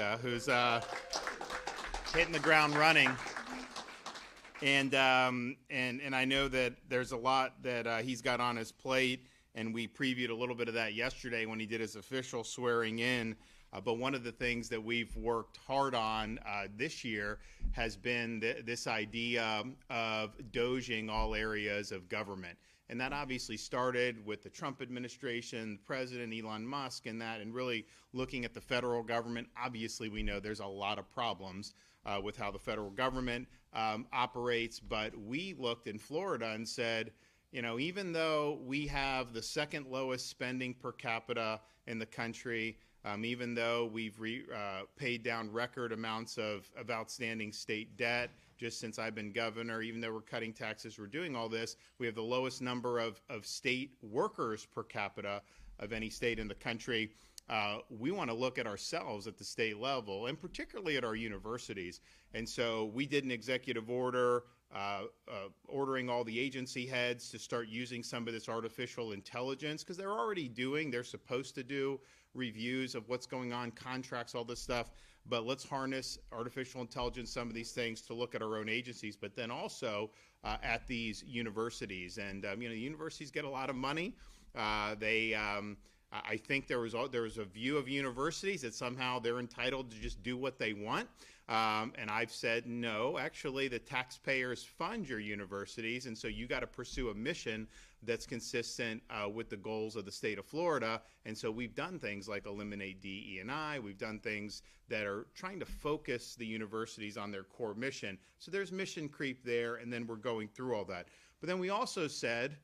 Columbia, who's hitting the ground running. And I know that there's a lot that he's got on his plate, and we previewed a little bit of that yesterday when he did his official swearing in. But one of the things that we've worked hard on this year has been this idea of DOGEing all areas of government. And that obviously started with the Trump administration, President Elon Musk, and really looking at the federal government. Obviously, we know there's a lot of problems with how the federal government operates. But we looked in Florida and said, you know, even though we have the second lowest spending per capita in the country, even though we've paid down record amounts of outstanding state debt just since I've been governor, even though we're cutting taxes, we're doing all this, we have the lowest number of state workers per capita of any state in the country. We want to look at ourselves at the state level, and particularly at our universities. And so we did an executive order ordering all the agency heads to start using some of this artificial intelligence, because they're supposed to do reviews of what's going on, contracts, all this stuff. But let's harness artificial intelligence, some of these things, to look at our own agencies, but then also at these universities. And the universities get a lot of money. I think there was a view of universities that somehow they're entitled to just do what they want. And I've said, no, actually the taxpayers fund your universities, and so you got to pursue a mission that's consistent with the goals of the state of Florida. And so we've done things like eliminate DE&I. We've done things that are trying to focus the universities on their core mission. So there's mission creep there, and then we're going through all that. But then we also said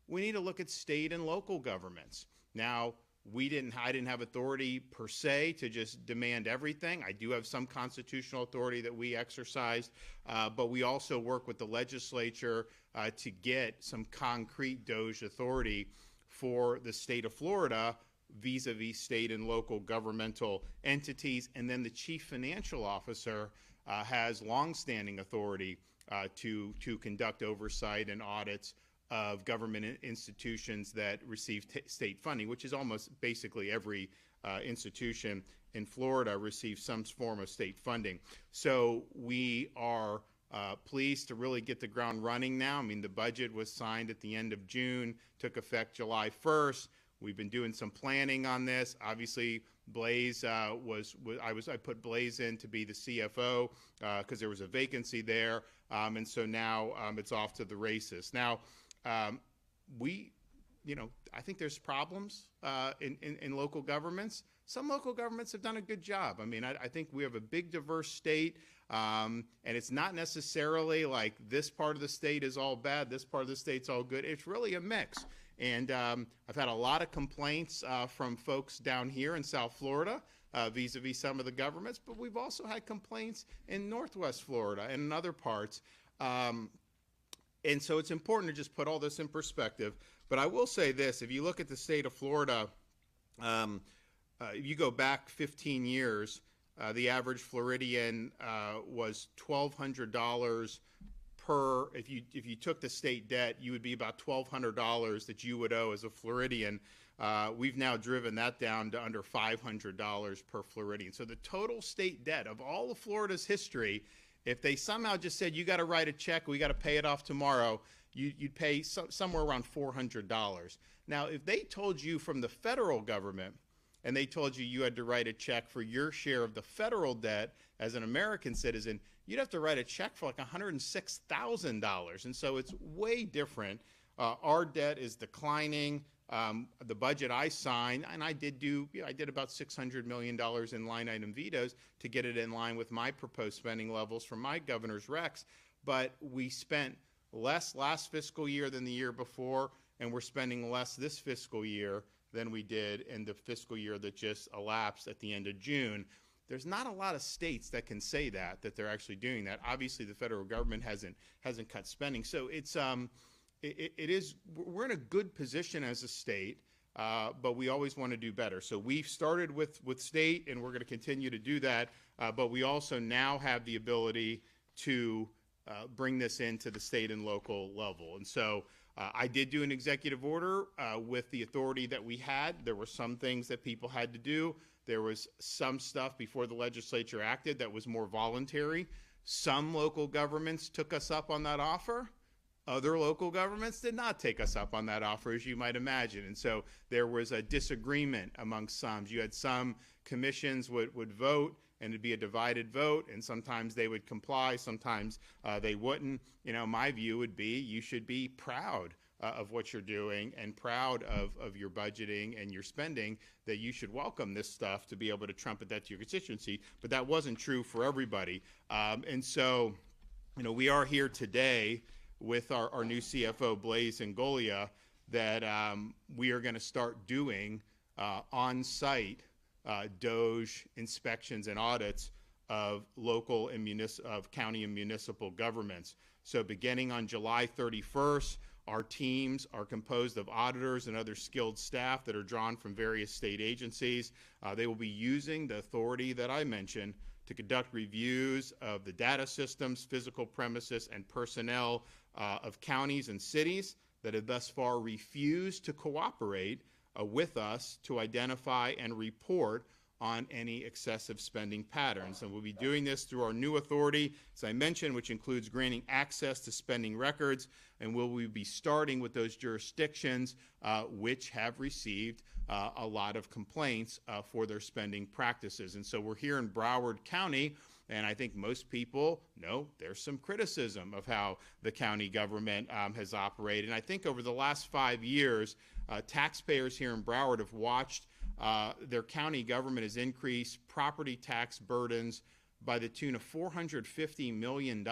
we need to look at state and local governments. Now, I didn't have authority per se to just demand everything. I do have some constitutional authority that we exercised, but we also work with the legislature to get some concrete DOGE authority for the state of Florida vis-a-vis state and local governmental entities. And then the chief financial officer has longstanding authority to conduct oversight and audits of government institutions that receive state funding, which is almost basically every institution in Florida receives some form of state funding. So we are pleased to really get the ground running now. I mean, the budget was signed at the end of June, took effect July 1st. We've been doing some planning on this. Obviously, Blaze I put Blaze in to be the CFO because there was a vacancy there, and so now it's off to the races. Now, I think there's problems in local governments. Some local governments have done a good job. I mean, I think we have a big, diverse state, and it's not necessarily like this part of the state is all bad, this part of the state's all good. It's really a mix. And I've had a lot of complaints from folks down here in South Florida vis-a-vis some of the governments, but we've also had complaints in Northwest Florida and in other parts. And so it's important to just put all this in perspective. But I will say this, if you look at the state of Florida, if you go back 15 years, the average Floridian was $1,200 per, if you took the state debt, you would be about $1,200 that you would owe as a Floridian. We've now driven that down to under $500 per Floridian. So the total state debt of all of Florida's history, if they somehow just said, you got to write a check, we got to pay it off tomorrow, you'd pay somewhere around $400. Now, if they told you from the federal government, and they told you you had to write a check for your share of the federal debt as an American citizen, you'd have to write a check for like $106,000. And so it's way different. Our debt is declining. The budget I signed, and I did about $600 million in line item vetoes to get it in line with my proposed spending levels from my governor's recs. But we spent less last fiscal year than the year before, and we're spending less this fiscal year than we did in the fiscal year that just elapsed at the end of June. There's not a lot of states that can say that they're actually doing that. Obviously, the federal government hasn't cut spending. So we're in a good position as a state, but we always want to do better. So we've started with state, and we're going to continue to do that. But we also now have the ability to bring this into the state and local level. And so I did do an executive order with the authority that we had. There were some things that people had to do There was some stuff before the legislature acted that was more voluntary. Some local governments took us up on that offer. Other local governments did not take us up on that offer, as you might imagine. And so there was a disagreement amongst some. You had some commissions would vote, and it'd be a divided vote, and sometimes they would comply, sometimes they wouldn't. You know, my view would be you should be proud of what you're doing and proud of your budgeting and your spending, that you should welcome this stuff to be able to trumpet that to your constituency. But that wasn't true for everybody. And so, you know, we are here today with our new CFO, Blaise Ngolia, that we are going to start doing on-site DOGE inspections and audits of local and of county and municipal governments. So beginning on July 31st, our teams are composed of auditors and other skilled staff that are drawn from various state agencies. They will be using the authority that I mentioned to conduct reviews of the data systems, physical premises, and personnel of counties and cities that have thus far refused to cooperate with us to identify and report on any excessive spending patterns. And we'll be doing this through our new authority, as I mentioned, which includes granting access to spending records, and we'll be starting with those jurisdictions which have received a lot of complaints for their spending practices. And so we're here in Broward County, and I think most people know there's some criticism of how the county government has operated. And I think over the last 5 years, taxpayers here in Broward have watched their county government has increased property tax burdens by the tune of $450 million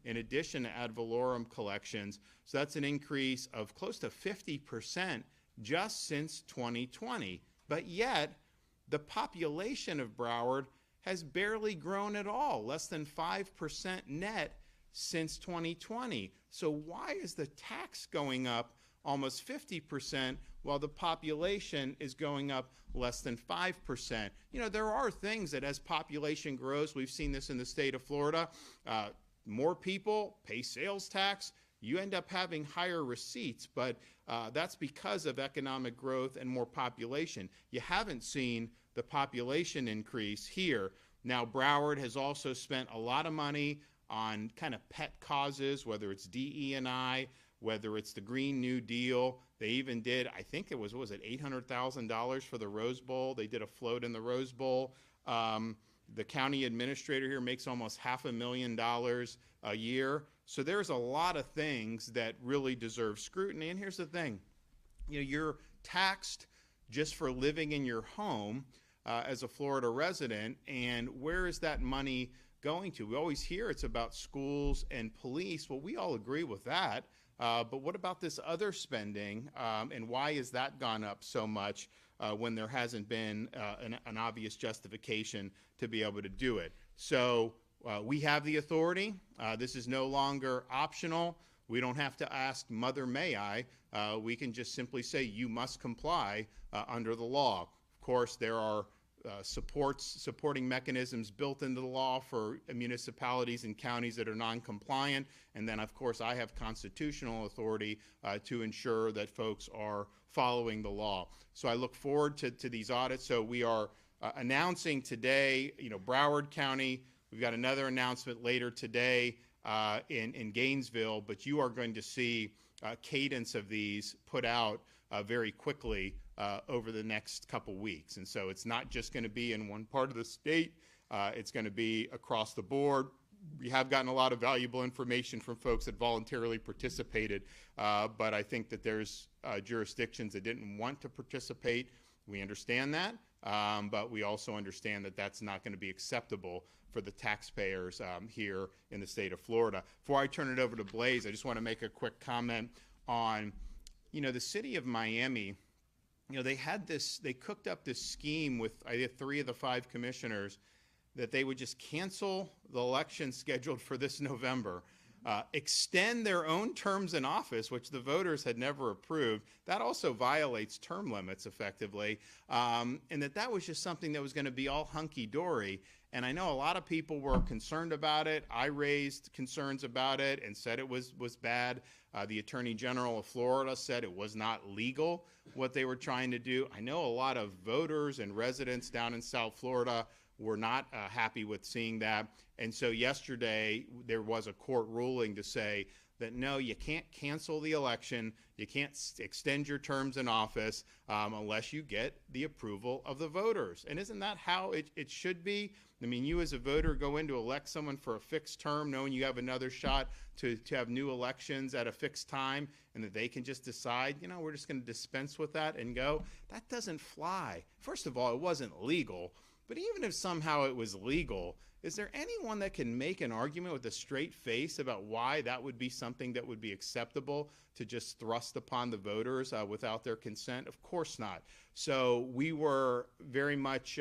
in addition to ad valorem collections. So that's an increase of close to 50% just since 2020. But yet, the population of Broward has barely grown at all, less than 5% net since 2020. So why is the tax going up almost 50% while the population is going up less than 5%? You know, there are things that as population grows, we've seen this in the state of Florida, more people pay sales tax, you end up having higher receipts, but that's because of economic growth and more population. You haven't seen the population increase here. Now, Broward has also spent a lot of money on kind of pet causes, whether it's DE&I, whether it's the Green New Deal. They even did, I think it was, what was it, $800,000 for the Rose Bowl. They did a float in the Rose Bowl. The county administrator here makes almost $500,000 a year. So there's a lot of things that really deserve scrutiny. And here's the thing, you know, you're taxed just for living in your home as a Florida resident, and where is that money going to? We always hear it's about schools and police. Well, we all agree with that. But what about this other spending, and why has that gone up so much when there hasn't been an obvious justification to be able to do it? So we have the authority. This is no longer optional. We don't have to ask, Mother, may I? We can just simply say, you must comply under the law. Of course, there are supporting mechanisms built into the law for municipalities and counties that are non-compliant. And then, of course, I have constitutional authority to ensure that folks are following the law. So I look forward to these audits. So we are announcing today, you know, Broward County. We've got another announcement later today in Gainesville, but you are going to see cadence of these put out very quickly over the next couple weeks. And so it's not just going to be in one part of the state, it's going to be across the board. We have gotten a lot of valuable information from folks that voluntarily participated, but I think that there's jurisdictions that didn't want to participate. We understand that, but we also understand that that's not going to be acceptable for the taxpayers here in the state of Florida. Before I turn it over to Blaise, I just want to make a quick comment on, you know, the city of Miami. You know, they cooked up this scheme with, I think, 3 of the 5 commissioners that they would just cancel the election scheduled for this November. extend their own terms in office, which the voters had never approved. That also violates term limits effectively, and that was just something that was going to be all hunky-dory. And I know a lot of people were concerned about it. I raised concerns about it and said it was bad. The Attorney General of Florida said it was not legal what they were trying to do. I know a lot of voters and residents down in South Florida were not happy with seeing that. And so yesterday there was a court ruling to say that no, you can't cancel the election, you can't extend your terms in office unless you get the approval of the voters. And isn't that how it should be? I mean, you as a voter go in to elect someone for a fixed term knowing you have another shot to have new elections at a fixed time, and that they can just decide, you know, we're just going to dispense with that and go. That doesn't fly. First of all, it wasn't legal. But even if somehow it was legal, is there anyone that can make an argument with a straight face about why that would be something that would be acceptable to just thrust upon the voters without their consent? Of course not. So we were very much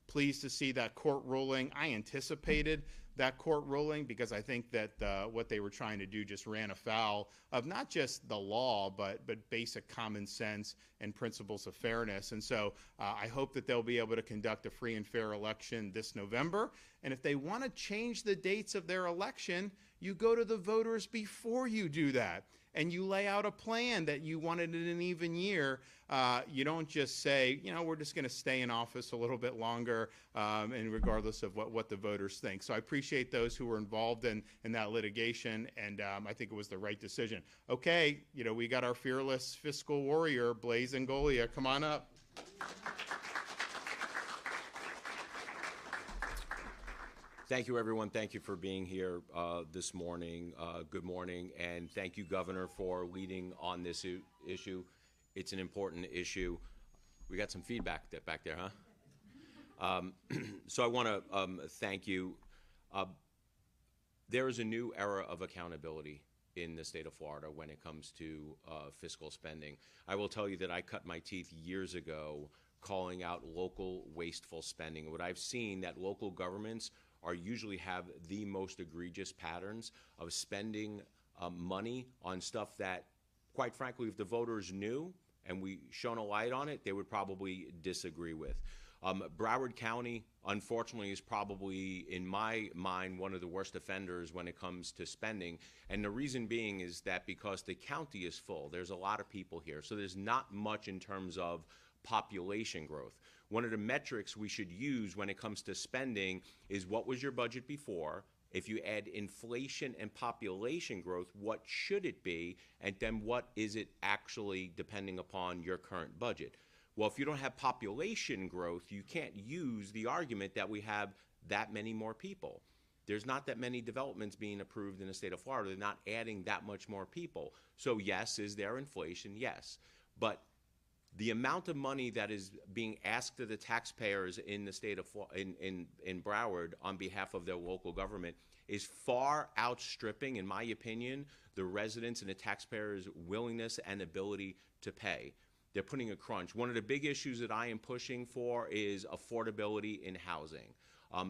pleased to see that court ruling. I anticipated that court ruling because I think that what they were trying to do just ran afoul of not just the law, but basic common sense and principles of fairness. And so I hope that they'll be able to conduct a free and fair election this November. And if they want to change the dates of their election, you go to the voters before you do that. And you lay out a plan that you wanted in an even year. You don't just say, you know, we're just going to stay in office a little bit longer, and regardless of what the voters think. So I appreciate those who were involved in that litigation, and I think it was the right decision. Okay, you know, we got our fearless fiscal warrior, Blaise Ngolia. Come on up. Thank you, everyone. Thank you for being here this morning. Good morning, and thank you, Governor, for leading on this issue. It's an important issue. We got some feedback back there, huh? So I want to thank you. There is a new era of accountability in the state of Florida when it comes to fiscal spending. I will tell you that I cut my teeth years ago calling out local wasteful spending. What I've seen that local governments usually have the most egregious patterns of spending money on stuff that, quite frankly, if the voters knew and we shone a light on it, they would probably disagree with. Broward County, unfortunately, is probably, in my mind, one of the worst offenders when it comes to spending. And the reason being is that because the county is full, there's a lot of people here, so there's not much in terms of population growth. One of the metrics we should use when it comes to spending is what was your budget before? If you add inflation and population growth, what should it be? And then what is it actually depending upon your current budget? Well, if you don't have population growth, you can't use the argument that we have that many more people. There's not that many developments being approved in the state of Florida. They're not adding that much more people. So yes, is there inflation? Yes. But the amount of money that is being asked of the taxpayers in the state of in Broward on behalf of their local government is far outstripping, in my opinion, the residents and the taxpayers' willingness and ability to pay. They're putting a crunch. One of the big issues that I am pushing for is affordability in housing,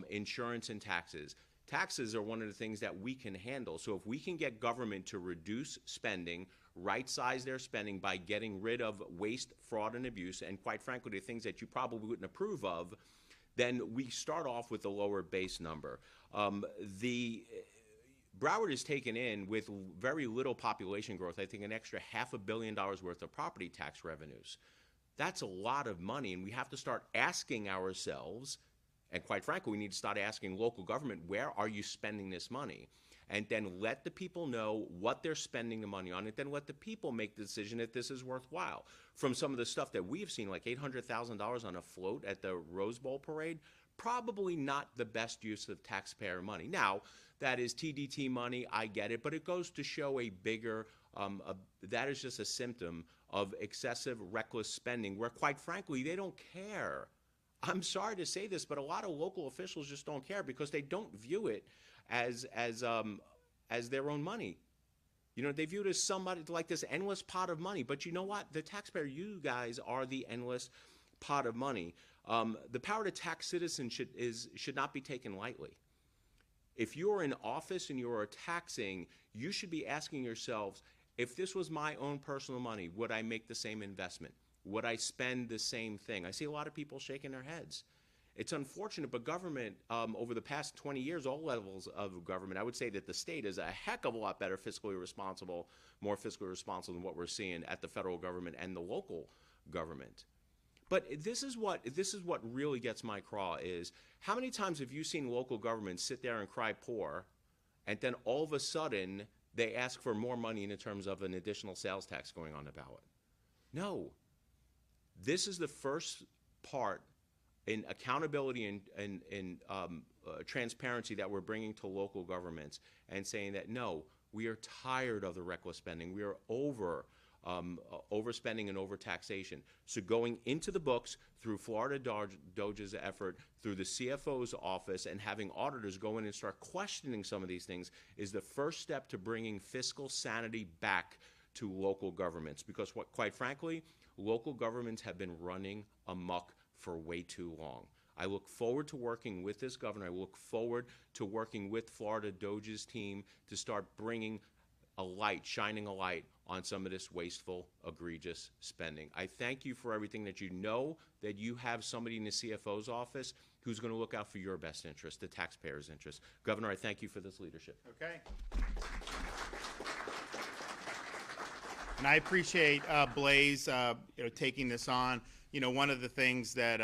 insurance and taxes. Taxes are one of the things that we can handle. So if we can get government to reduce spending, right-size their spending by getting rid of waste, fraud, and abuse, and quite frankly, the things that you probably wouldn't approve of, then we start off with a lower base number. Broward is taken in with very little population growth, I think an extra $500 million worth of property tax revenues. That's a lot of money, and we have to start asking ourselves, and quite frankly, we need to start asking local government, where are you spending this money? And then let the people know what they're spending the money on, and then let the people make the decision if this is worthwhile. From some of the stuff that we've seen, like $800,000 on a float at the Rose Bowl parade, probably not the best use of taxpayer money. Now, that is TDT money, I get it, but it goes to show a bigger, that is just a symptom of excessive, reckless spending where, quite frankly, they don't care. I'm sorry to say this, but a lot of local officials just don't care because they don't view it as their own money. You know, they view it as somebody like this endless pot of money. But you know what? The taxpayer, you guys are the endless pot of money. The power to tax citizens should not be taken lightly. If you're in office and you're taxing, you should be asking yourselves, if this was my own personal money, would I make the same investment? Would I spend the same thing? I see a lot of people shaking their heads. It's unfortunate, but government, over the past 20 years, all levels of government, I would say that the state is a heck of a lot better fiscally responsible, more fiscally responsible than what we're seeing at the federal government and the local government. But this is what really gets my craw is, how many times have you seen local governments sit there and cry poor, and then all of a sudden they ask for more money in terms of an additional sales tax going on the ballot? No. This is the first part in accountability and transparency that we're bringing to local governments, and saying that, no, we are tired of the reckless spending. We are overspending and overtaxation. So going into the books through Florida DOGE's effort, through the CFO's office, and having auditors go in and start questioning some of these things is the first step to bringing fiscal sanity back to local governments. Because quite frankly, local governments have been running amok for way too long. I look forward to working with this governor. I look forward to working with Florida DOGE's team to start bringing shining a light on some of this wasteful, egregious spending. I thank you for everything that you know, that you have somebody in the CFO's office who's going to look out for your best interest, the taxpayers' interest. Governor, I thank you for this leadership. Okay. And I appreciate Blaise, taking this on. One of the things that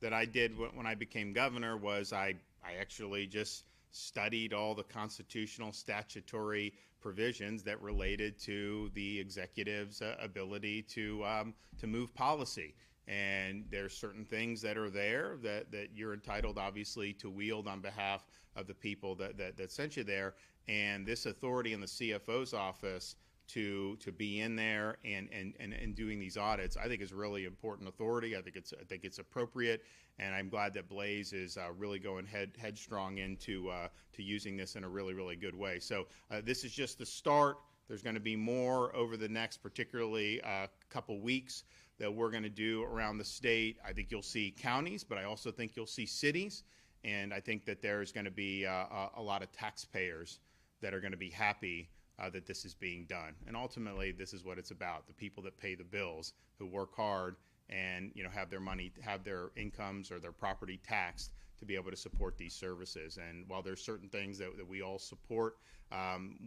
that I did when I became governor was I actually just studied all the constitutional statutory provisions that related to the executive's ability to move policy. And there's certain things that are there that you're entitled, obviously, to wield on behalf of the people that sent you there. And this authority in the CFO's office to be in there and doing these audits, I think is really important authority. I think it's appropriate, and I'm glad that Blaise is really going headstrong into to using this in a really good way. So this is just the start. There's going to be more over the next, particularly couple weeks, that we're going to do around the state. I think you'll see counties, but I also think you'll see cities, and I think that there's going to be a lot of taxpayers that are going to be happy that this is being done. And ultimately, this is what it's about: the people that pay the bills, who work hard and have their money, have their incomes or their property taxed to be able to support these services. And while there's certain things that we all support,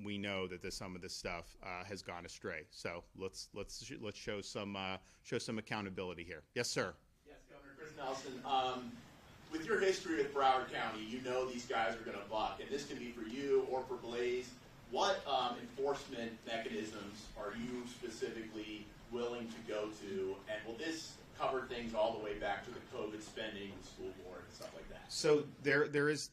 we know that some of this stuff has gone astray. So let's show some accountability here. Yes, sir. Yes, Governor Chris Nelson. With your history with Broward County, you know these guys are going to buck, and this can be for you or for Blaise. What enforcement mechanisms are you specifically willing to go to, and will this cover things all the way back to the COVID spending, the school board, and stuff like that? So there is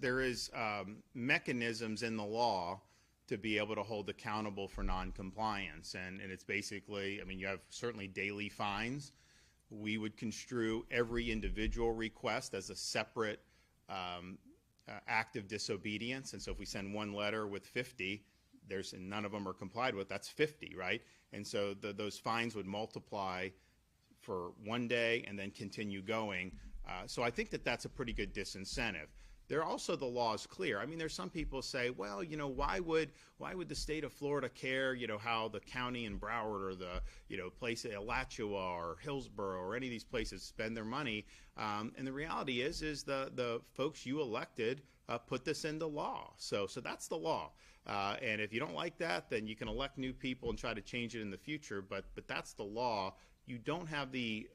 mechanisms in the law to be able to hold accountable for noncompliance, and it's basically, you have certainly daily fines. We would construe every individual request as a separate act of disobedience, and so if we send one letter with 50, and none of them are complied with, that's 50, right? And so those fines would multiply for one day and then continue going. So I think that's a pretty good disincentive. There also, the law is clear. There's some people say, well, why would the state of Florida care, how the county in Broward or the, place Alachua or Hillsborough or any of these places spend their money? And the reality is the folks you elected put this into law. So that's the law. And if you don't like that, then you can elect new people and try to change it in the future. But that's the law. You don't have the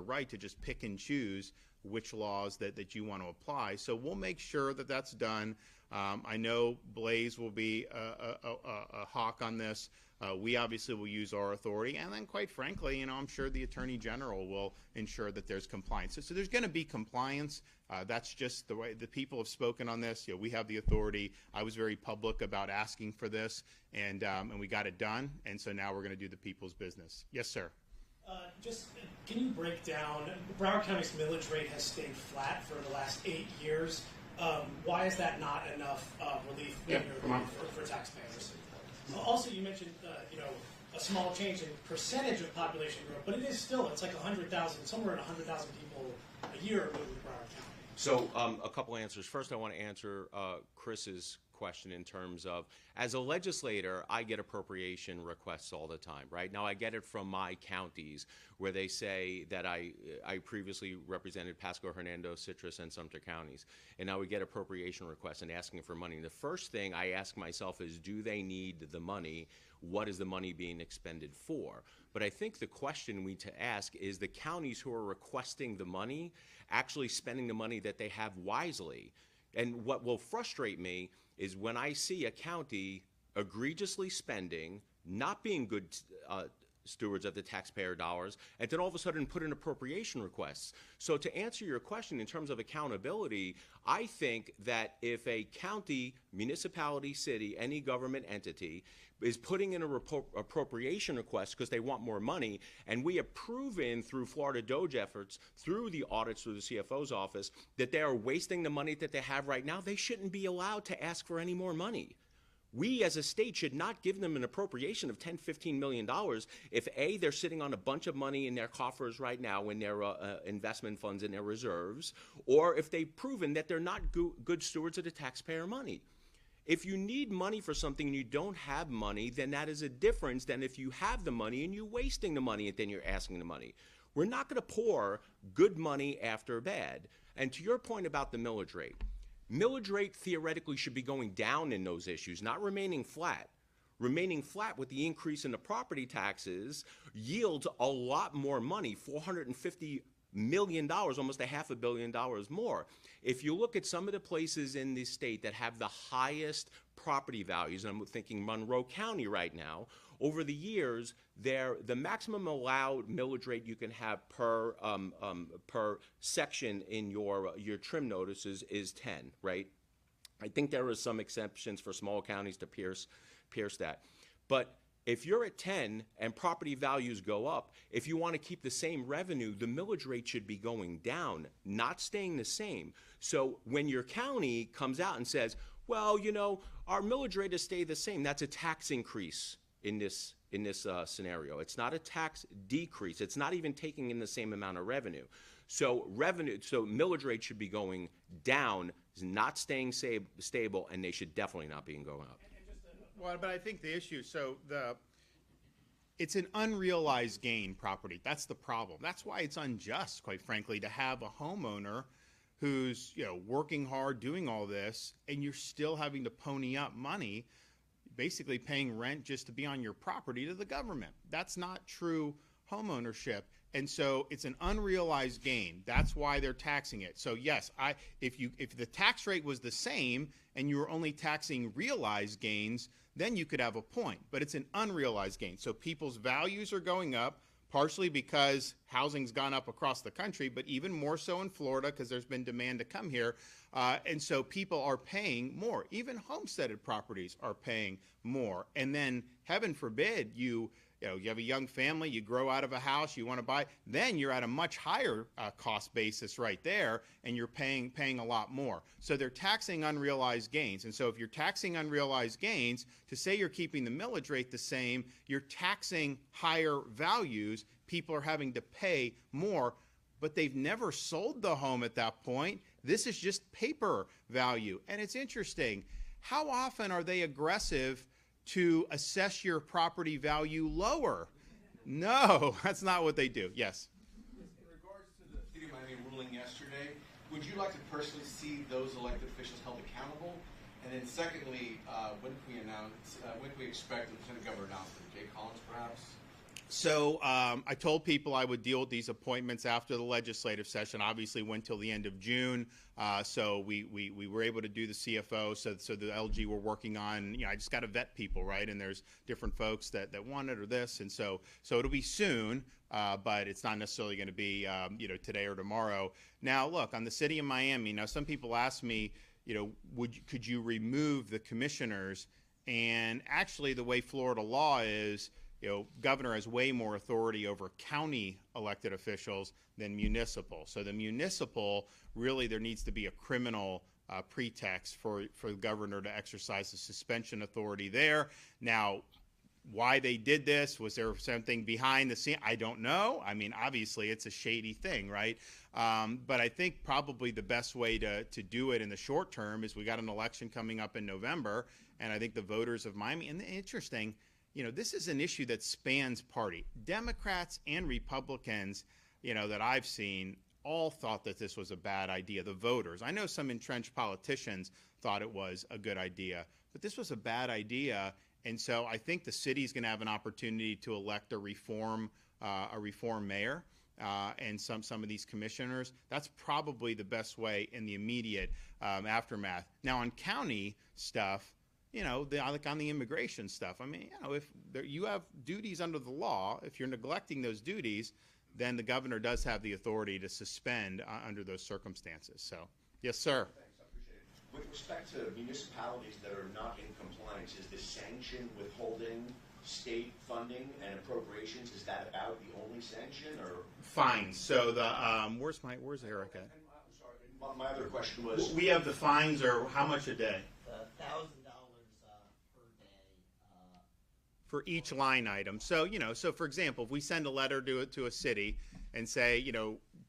right to just pick and choose which laws that you want to apply. So we'll make sure that that's done. I know Blaise will be a hawk on this. We obviously will use our authority, and then quite frankly, I'm sure the Attorney General will ensure that there's compliance. So there's going to be compliance. That's just the way the people have spoken on this. We have the authority. I was very public about asking for this, and we got it done. And so now we're going to do the people's business. Yes, sir. Can you break down, Broward County's millage rate has stayed flat for the last 8 years. Why is that not enough relief for taxpayers? Also, you mentioned a small change in percentage of population growth, but it's like 100,000, somewhere in 100,000 people a year moving to Broward County. So a couple answers. First, I want to answer Chris's question in terms of, as a legislator, I get appropriation requests all the time, right? Now, I get it from my counties where they say that I previously represented Pasco, Hernando, Citrus, and Sumter counties, and now we get appropriation requests and asking for money. And the first thing I ask myself is, do they need the money? What is the money being expended for? But I think the question we need to ask is, the counties who are requesting the money actually spending the money that they have wisely? And what will frustrate me is when I see a county egregiously spending, not being good stewards of the taxpayer dollars, and then all of a sudden put in appropriation requests. So to answer your question in terms of accountability, I think that if a county, municipality, city, any government entity is putting in an appropriation request because they want more money, and we have proven through Florida DOGE efforts, through the audits through the CFO's office, that they are wasting the money that they have right now, they shouldn't be allowed to ask for any more money. We as a state should not give them an appropriation of $10, $15 million if A, they're sitting on a bunch of money in their coffers right now in their investment funds in their reserves, or if they've proven that they're not good stewards of the taxpayer money. If you need money for something and you don't have money, then that is a difference than if you have the money and you're wasting the money and then you're asking the money. We're not going to pour good money after bad. And to your point about the millage rate theoretically should be going down in those issues, not remaining flat. Remaining flat with the increase in the property taxes yields a lot more money, $450 million, almost $500 million more. If you look at some of the places in the state that have the highest property values, and I'm thinking Monroe County right now, over the years, the maximum allowed millage rate you can have per section in your trim notices is 10, right? I think there are some exceptions for small counties to pierce that. But if you're at 10 and property values go up, if you want to keep the same revenue, the millage rate should be going down, not staying the same. So when your county comes out and says, well, you know, our millage rate has stayed the same, that's a tax increase in this scenario. It's not a tax decrease. It's not even taking in the same amount of revenue. So millage rate should be going down, not staying stable, and they should definitely not be going up. Well, but I think the issue, it's an unrealized gain property. That's the problem. That's why it's unjust, quite frankly, to have a homeowner who's, working hard, doing all this, and you're still having to pony up money, basically paying rent just to be on your property to the government. That's not true homeownership. And so it's an unrealized gain. That's why they're taxing it. So yes, if the tax rate was the same and you were only taxing realized gains, then you could have a point. But it's an unrealized gain. So people's values are going up, partially because housing's gone up across the country, but even more so in Florida because there's been demand to come here. And so people are paying more. Even homesteaded properties are paying more. And then, heaven forbid, you have a young family, you grow out of a house, you want to buy, then you're at a much higher cost basis right there, and you're paying a lot more. So they're taxing unrealized gains. And so if you're taxing unrealized gains, to say you're keeping the millage rate the same, you're taxing higher values. People are having to pay more, but they've never sold the home at that point. This is just paper value. And it's interesting, how often are they aggressive to assess your property value lower? No, that's not what they do. Yes. In regards to the City of Miami ruling yesterday, would you like to personally see those elected officials held accountable? And then secondly, when can we expect the Lieutenant Governor announcement? Jay Collins, perhaps? So I told people I would deal with these appointments after the legislative session. Obviously went till the end of June. So we were able to do the CFO. So the LG we're working on, I just got to vet people, right? And there's different folks that want it or this. And so it'll be soon, but it's not necessarily going to be, today or tomorrow. Now, look, on the City of Miami, now some people ask me, could you remove the commissioners? And actually the way Florida law is, governor has way more authority over county elected officials than municipal. So the municipal, really there needs to be a criminal pretext for the governor to exercise the suspension authority there. Now, why they did this. Was there something behind the scene? I don't know. I mean, obviously it's a shady thing, right? But I think probably the best way to do it in the short term is we got an election coming up in November, and I think the voters of Miami, and interesting, this is an issue that spans party. Democrats and Republicans, that I've seen all thought that this was a bad idea. The voters. I know some entrenched politicians thought it was a good idea, but this was a bad idea. And so I think the city's going to have an opportunity to elect a reform mayor and some of these commissioners. That's probably the best way in the immediate aftermath. Now on county stuff, like on the immigration stuff, I mean, if you have duties under the law, if you're neglecting those duties, then the governor does have the authority to suspend under those circumstances. So, yes, sir. Thanks, I appreciate it. With respect to municipalities that are not in compliance, is the sanction withholding state funding and appropriations, is that about the only sanction, or? Fines. So the where's Eric at? I'm sorry. My other question was, We have the fines are how much a day? $1,000 per day. For each line item. So, so for example, if we send a letter to a city and say,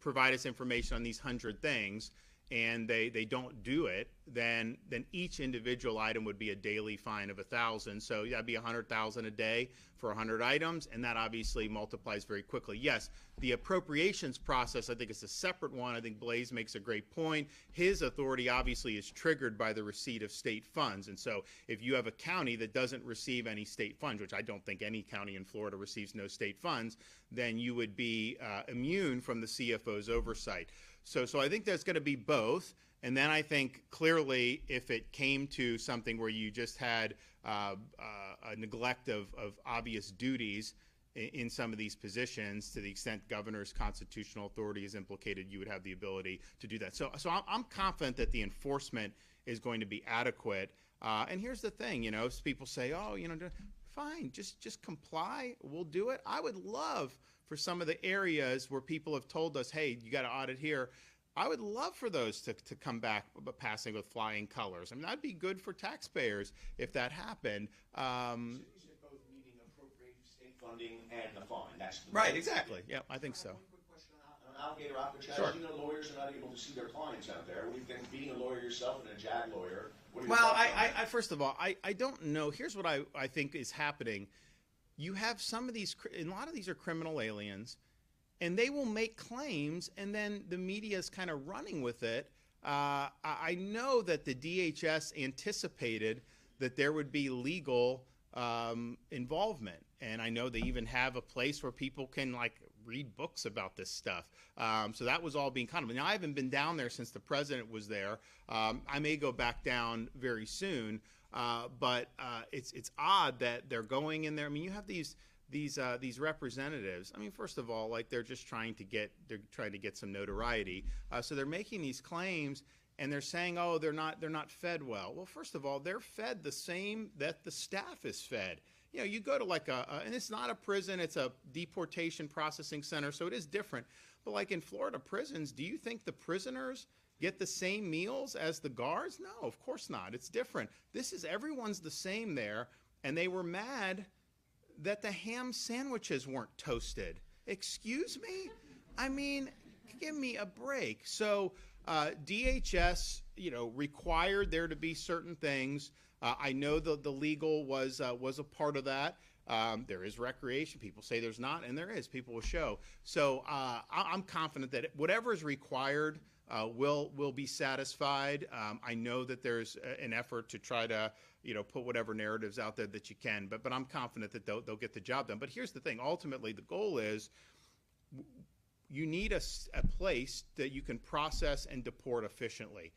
provide us information on these 100 things, and they don't do it, then each individual item would be a daily fine of $1,000. So that'd be $100,000 a day for 100 items, and that obviously multiplies very quickly. Yes, the appropriations process, I think, is a separate one. I think Blaze makes a great point. His authority obviously is triggered by the receipt of state funds, and so if you have a county that doesn't receive any state funds, which I don't think any county in Florida receives no state funds, then you would be immune from the CFO's oversight. So I think there's going to be both. And then I think clearly if it came to something where you just had a neglect of obvious duties in some of these positions, to the extent governor's constitutional authority is implicated, you would have the ability to do that. So I'm confident that the enforcement is going to be adequate. And here's the thing, people say, fine, just comply, we'll do it. I would love for some of the areas where people have told us, hey, you got to audit here, I would love for those to come back passing with flying colors. I mean, that'd be good for taxpayers if that happened. cities are both meeting appropriate state funding and the fine. That's the Right, exactly. Yeah, I think so. One quick question on alligator opportunity. Sure. Lawyers are not able to see their clients out there. What do you think, being a lawyer yourself and a JAG lawyer? What are your Well, thoughts on that? I first of all, I don't know. Here's what I think is happening. You have some of these, and a lot of these are criminal aliens, and they will make claims, and then the media is kind of running with it. I know that the DHS anticipated that there would be legal involvement, and I know they even have a place where people can read books about this stuff. So that was all being contemplated. Now, I haven't been down there since the president was there. I may go back down very soon, but it's odd that they're going in there. I mean, you have these representatives. I mean, first of all, they're just trying to get some notoriety. So they're making these claims, and they're saying, oh, they're not fed well. Well, first of all, they're fed the same that the staff is fed. You go to and it's not a prison, it's a deportation processing center, so it is different. But in Florida prisons, do you think the prisoners get the same meals as the guards? No, of course not. It's different. Everyone's the same there, and they were mad that the ham sandwiches weren't toasted. Excuse me? I mean, give me a break. So DHS, required there to be certain things. I know the legal was a part of that. There is recreation. People say there's not, and there is. People will show. So I'm confident that whatever is required will be satisfied. I know that there's an effort to try to put whatever narratives out there that you can, but I'm confident that they'll get the job done. But here's the thing. Ultimately, the goal is you need a place that you can process and deport efficiently.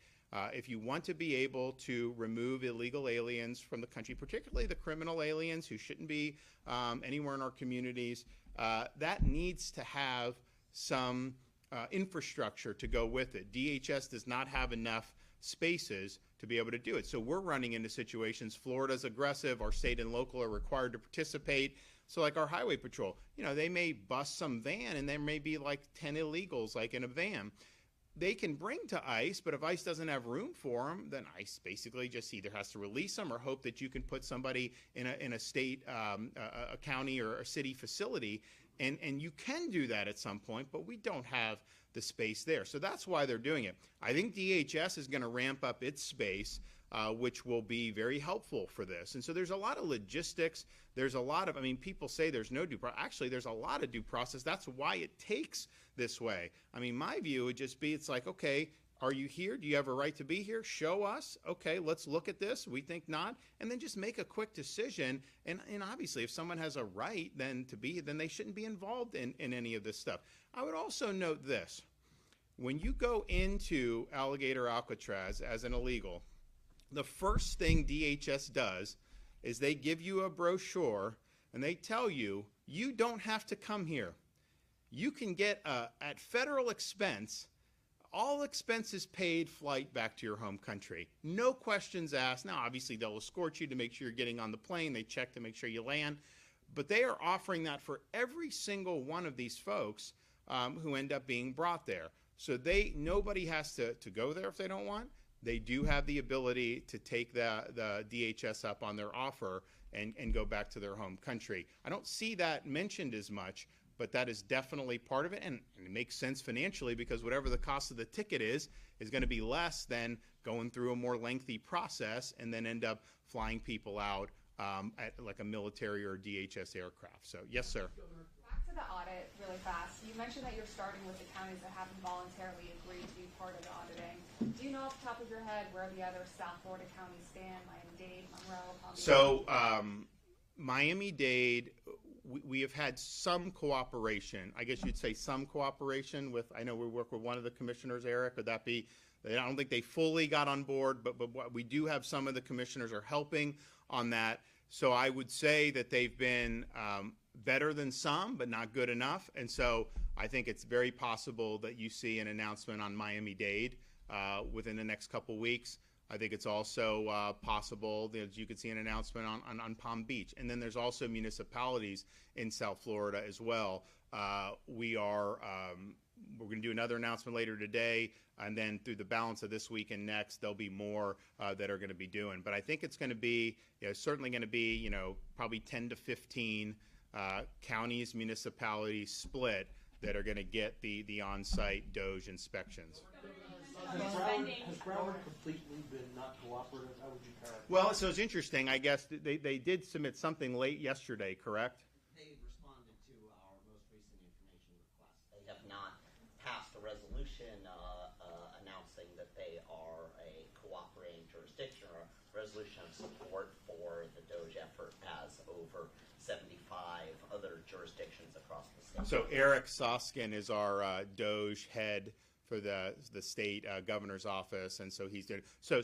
If you want to be able to remove illegal aliens from the country, particularly the criminal aliens who shouldn't be anywhere in our communities, that needs to have some infrastructure to go with it. DHS does not have enough spaces to be able to do it. So we're running into situations. Florida's aggressive. Our state and local are required to participate. So our highway patrol, they may bust some van and there may be 10 illegals in a van. they can bring to ICE, but if ICE doesn't have room for them, then ICE basically just either has to release them or hope that you can put somebody in a state, a county or a city facility. And you can do that at some point, but we don't have the space there. So that's why they're doing it. I think DHS is going to ramp up its space, which will be very helpful for this. And so there's a lot of logistics. There's a lot of, I mean, people say there's no due process. Actually, there's a lot of due process. That's why it takes this way. I mean, my view would just be, it's like, okay, are you here? Do you have a right to be here? Show us. Okay, let's look at this. We think not. And then just make a quick decision. And obviously, if someone has a right then to be, then they shouldn't be involved in any of this stuff. I would also note this. When you go into Alligator Alcatraz as an illegal, the first thing DHS does is they give you a brochure and they tell you, you don't have to come here. You can get, at federal expense, all expenses paid flight back to your home country. No questions asked. Now, obviously, they'll escort you to make sure you're getting on the plane. They check to make sure you land. But they are offering that for every single one of these folks who end up being brought there. So nobody has to go there if they don't want. They do have the ability to take the DHS up on their offer and go back to their home country. I don't see that mentioned as much, but that is definitely part of it, and it makes sense financially because whatever the cost of the ticket is going to be less than going through a more lengthy process and then end up flying people out at like a military or DHS aircraft. So, yes, sir. Back to the audit really fast. You mentioned that you're starting with the counties that haven't voluntarily agreed to be part of the auditing. Do you know off the top of your head where the other South Florida counties stand, Miami-Dade, Monroe, Palm Beach? So, Miami-Dade, we have had some cooperation. I guess you'd say some cooperation with, I know we work with one of the commissioners, Eric. Would that be, I don't think they fully got on board, but we do have some of the commissioners are helping on that. So I would say that they've been better than some, but not good enough. And so I think it's very possible that you see an announcement on Miami-Dade within the next couple weeks. I think it's also possible that you could see an announcement on Palm Beach. And then there's also municipalities in South Florida as well. We're going to do another announcement later today, and then through the balance of this week and next, there'll be more that are going to be doing. But I think it's going to be, certainly going to be, probably 10 to 15 counties, municipalities split that are going to get the on-site DOGE inspections. Has Broward completely been not cooperative? How would you characterize? Well, so it's interesting. I guess they did submit something late yesterday, correct? They responded to our most recent information request. They have not passed a resolution announcing that they are a cooperating jurisdiction or a resolution of support for the DOGE effort as over 75 other jurisdictions across the state. So Eric Soskin is our DOGE head for the state governor's office, and so he's doing so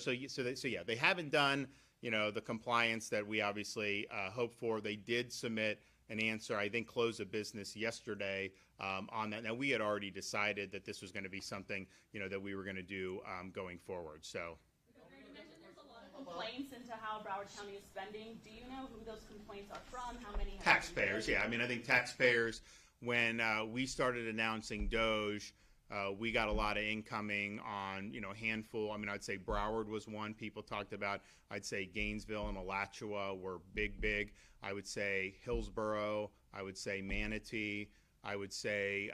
yeah, they haven't done the compliance that we obviously hope for. They did submit an answer, I think, close of business yesterday on that. Now we had already decided that this was going to be something that we were going to do going forward. So. You mentioned there's a lot of complaints into how Broward County is spending. Do you know who those complaints are from? How many? Taxpayers, yeah. I mean, I think taxpayers. When we started announcing DOGE. We got a lot of incoming on, a handful. I mean, I'd say Broward was one people talked about. I'd say Gainesville and Alachua were big. I would say Hillsborough. I would say Manatee. I would say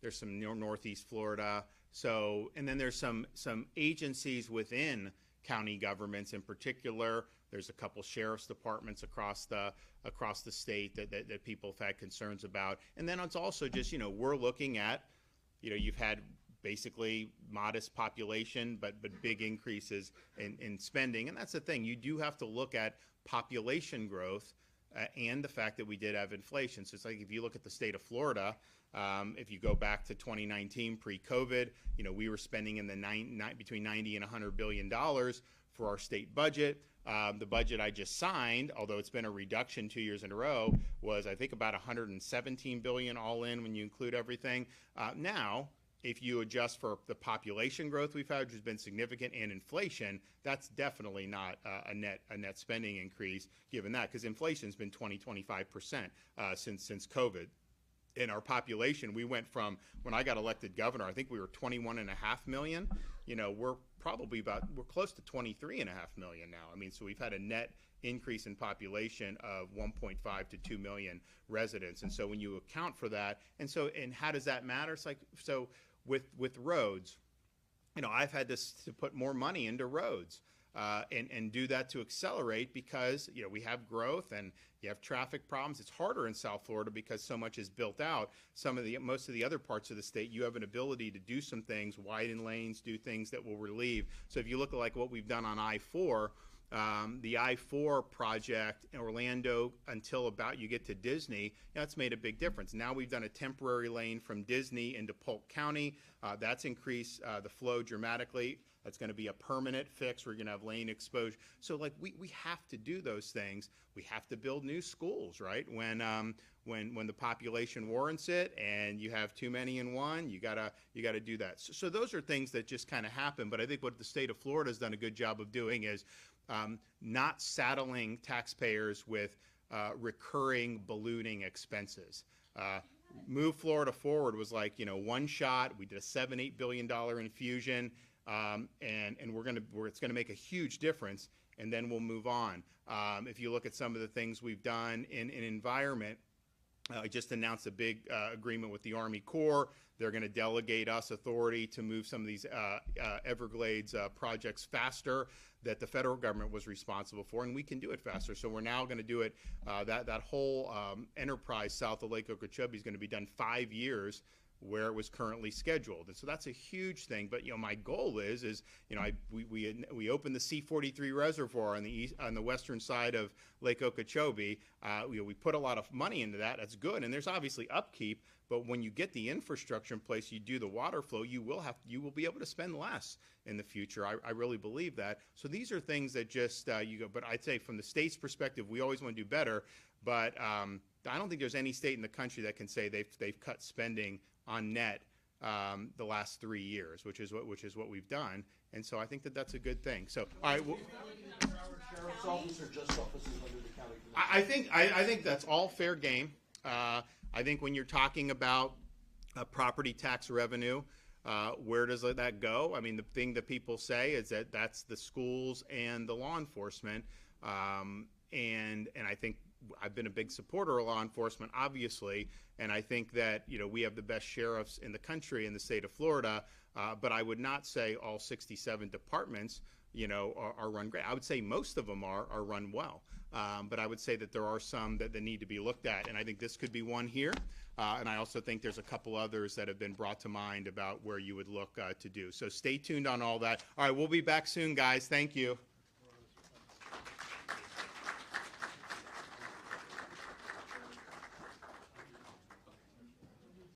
there's some Northeast Florida. So, and then there's some agencies within county governments in particular. There's a couple sheriff's departments across the state that people have had concerns about. And then it's also just, we're looking at, you've had basically modest population, but big increases in spending. And that's the thing. You do have to look at population growth and the fact that we did have inflation. So it's like if you look at the state of Florida, if you go back to 2019 pre-COVID, we were spending in the between 90 and $100 billion for our state budget. The budget I just signed, although it's been a reduction 2 years in a row, was I think about $117 billion all in when you include everything. Now, if you adjust for the population growth we've had, which has been significant, and inflation, that's definitely not a net spending increase given that, because inflation's been 20-25% since COVID. in our population, we went from, when I got elected governor, I think we were 21.5 million. You know, we're close to 23.5 million now. I mean, so we've had a net increase in population of 1.5 to 2 million residents. And so when you account for that, and how does that matter? It's like, so with roads, you know, I've had to put more money into roads. And do that to accelerate because, you know, we have growth and you have traffic problems. It's harder in South Florida because so much is built out. Most of the other parts of the state, you have an ability to do some things, widen lanes, do things that will relieve. So if you look at like what we've done on I-4, the I-4 project in Orlando until about you get to Disney, you know, that's made a big difference. Now we've done a temporary lane from Disney into Polk County. That's increased the flow dramatically. That's going to be a permanent fix. We're going to have lane exposure. So like we have to do those things. We have to build new schools, right? When the population warrants it, and you have too many in one, you gotta do that. So those are things that just kind of happen. But I think what the state of Florida has done a good job of doing is not saddling taxpayers with recurring ballooning expenses. Move Florida Forward was like, you know, one shot. We did a $7-8 billion infusion. And it's gonna make a huge difference, and then we'll move on. If you look at some of the things we've done in environment, I just announced a big agreement with the Army Corps. They're going to delegate us authority to move some of these Everglades projects faster that the federal government was responsible for, and we can do it faster. So we're now going to do it. That whole enterprise south of Lake Okeechobee is going to be done 5 years, where it was currently scheduled. And so that's a huge thing. But, you know, my goal is you know, we opened the C-43 reservoir on the western side of Lake Okeechobee. You know, we put a lot of money into that. That's good. And there's obviously upkeep. But when you get the infrastructure in place, you do the water flow, you will be able to spend less in the future. I really believe that. So these are things that just you go. But I'd say from the state's perspective, we always want to do better. But I don't think there's any state in the country that can say they've cut spending on net the last 3 years, which is what we've done, and so I think that's a good thing. So, all right, Sheriff's office or just offices under the county commission? I think that's all fair game. I think when you're talking about property tax revenue, where does that go? I mean, the thing that people say is that that's the schools and the law enforcement, and I think I've been a big supporter of law enforcement, obviously, and I think that, you know, we have the best sheriffs in the country in the state of Florida, but I would not say all 67 departments, you know, are run great. I would say most of them are run well, but I would say that there are some that need to be looked at, and I think this could be one here, and I also think there's a couple others that have been brought to mind about where you would look to do. So stay tuned on all that. All right, we'll be back soon, guys. Thank you.